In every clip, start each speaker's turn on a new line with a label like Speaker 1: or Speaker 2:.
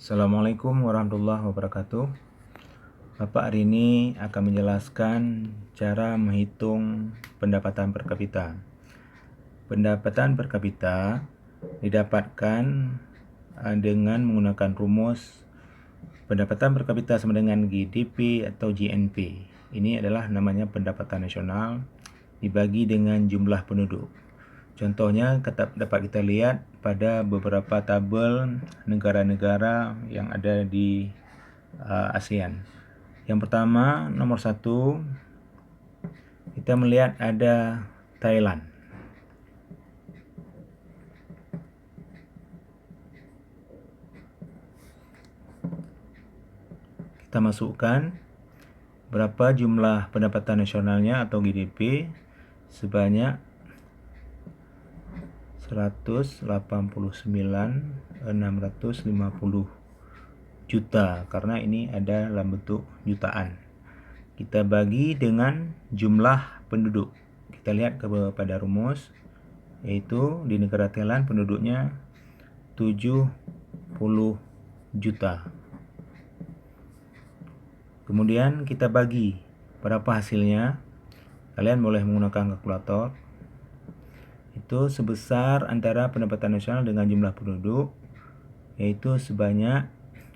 Speaker 1: Assalamualaikum warahmatullahi wabarakatuh. Bapak hari ini akan menjelaskan cara menghitung pendapatan per kapita. Pendapatan per kapita didapatkan dengan menggunakan rumus pendapatan per kapita sama dengan GDP atau GNP. Ini adalah namanya pendapatan nasional dibagi dengan jumlah penduduk. Contohnya dapat kita lihat pada beberapa tabel negara-negara yang ada di ASEAN. Yang pertama, nomor 1, kita melihat ada Thailand. Kita masukkan berapa jumlah pendapatan nasionalnya atau GDP sebanyak 189.650 juta, karena ini ada dalam bentuk jutaan. Kita bagi dengan jumlah penduduk. Kita lihat kepada rumus, yaitu di negara Thailand penduduknya 70 juta. Kemudian kita bagi berapa hasilnya. Kalian boleh menggunakan kalkulator. Itu sebesar antara pendapatan nasional dengan jumlah penduduk, yaitu sebanyak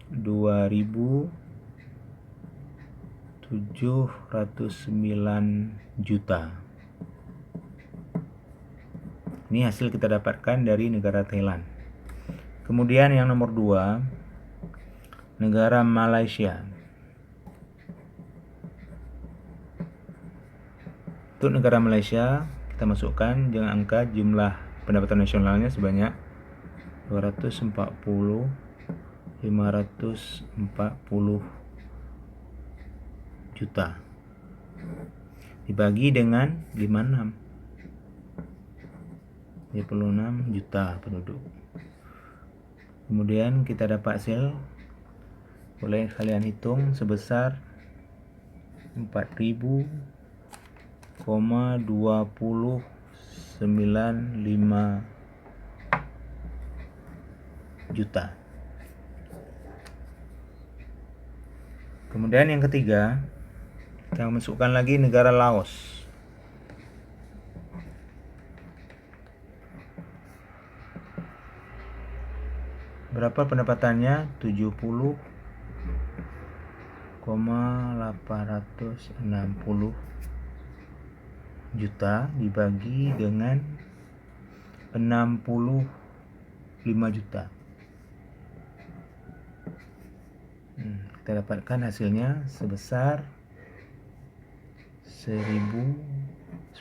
Speaker 1: 2.709 juta. Ini hasil kita dapatkan dari negara Thailand. Kemudian yang nomor 2, negara Malaysia. Untuk negara Malaysia, kita masukkan dengan angka jumlah pendapatan nasionalnya sebanyak 240.540 juta dibagi dengan 56 juta penduduk. Kemudian kita dapat hasil, boleh kalian hitung, sebesar 4.000,2095 juta. Kemudian yang ketiga, kita masukkan lagi negara Laos. Berapa pendapatannya? 70,860 juta dibagi dengan 65 juta. Kita dapatkan hasilnya sebesar 1.090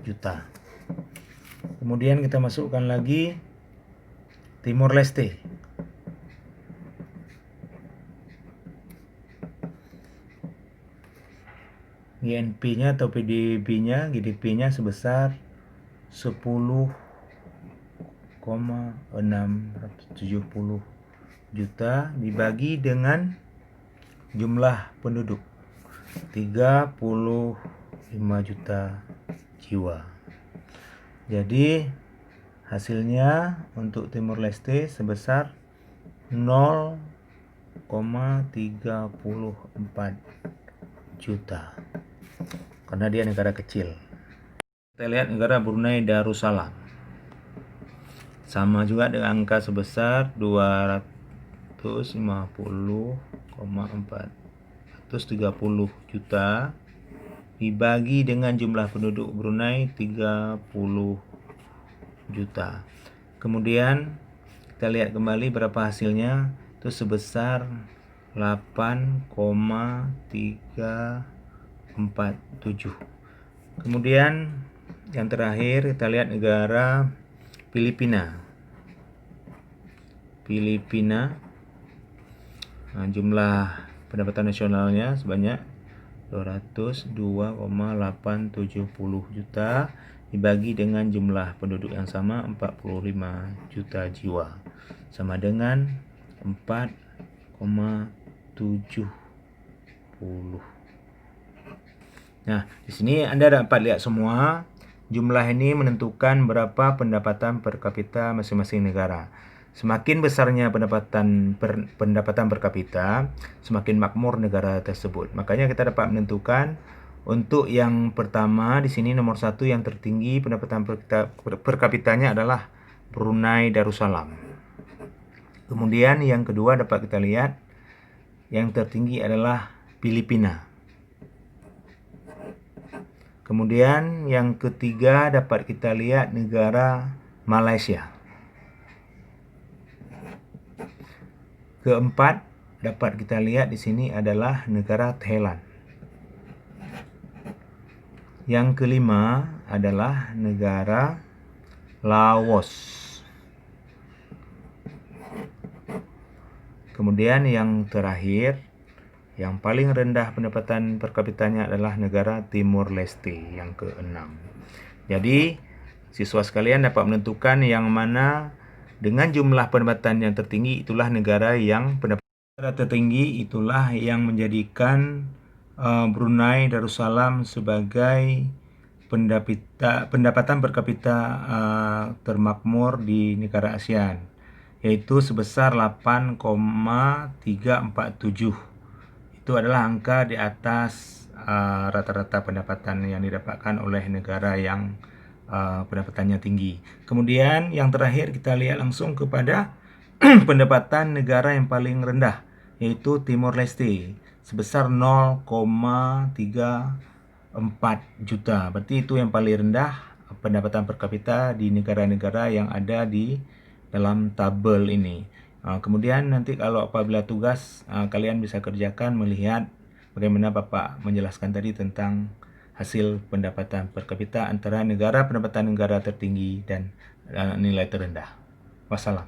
Speaker 1: juta. Kemudian kita masukkan lagi Timor Leste. GNP-nya atau GDP-nya sebesar 10,670 juta dibagi dengan jumlah penduduk 35 juta jiwa. Jadi hasilnya untuk Timor Leste sebesar 0,34 juta, karena dia negara kecil. Kita lihat negara Brunei Darussalam, sama juga dengan angka sebesar 250,430 juta dibagi dengan jumlah penduduk Brunei 30 juta. Kemudian kita lihat kembali berapa hasilnya, itu sebesar 8,347. Kemudian yang terakhir kita lihat negara Filipina. Jumlah pendapatan nasionalnya sebanyak 202,870 juta dibagi dengan jumlah penduduk yang sama 45 juta jiwa, sama dengan 4,70. Nah, di sini Anda dapat lihat semua jumlah ini menentukan berapa pendapatan per kapita masing-masing negara. Semakin besarnya pendapatan per kapita, semakin makmur negara tersebut. Makanya kita dapat menentukan untuk yang pertama di sini nomor 1 yang tertinggi pendapatan per kapitanya adalah Brunei Darussalam. Kemudian yang kedua dapat kita lihat yang tertinggi adalah Filipina. Kemudian yang ketiga dapat kita lihat negara Malaysia. Keempat dapat kita lihat di sini adalah negara Thailand. Yang kelima adalah negara Laos. Kemudian yang terakhir, yang paling rendah pendapatan per kapitanya adalah negara Timur Leste yang ke-6. Jadi, siswa sekalian dapat menentukan yang mana dengan jumlah pendapatan yang tertinggi itulah negara yang pendapatan tertinggi itulah yang menjadikan Brunei Darussalam sebagai pendapatan per kapita termakmur di negara ASEAN, yaitu sebesar 8,347. Itu adalah angka di atas rata-rata pendapatan yang didapatkan oleh negara yang pendapatannya tinggi. Kemudian yang terakhir kita lihat langsung kepada pendapatan negara yang paling rendah, yaitu Timor Leste, sebesar 0,34 juta. Berarti itu yang paling rendah pendapatan per kapita di negara-negara yang ada di dalam tabel ini. Kemudian nanti kalau apabila tugas kalian bisa kerjakan melihat bagaimana Bapak menjelaskan tadi tentang hasil pendapatan per kapita antara pendapatan negara tertinggi dan nilai terendah. Wassalam.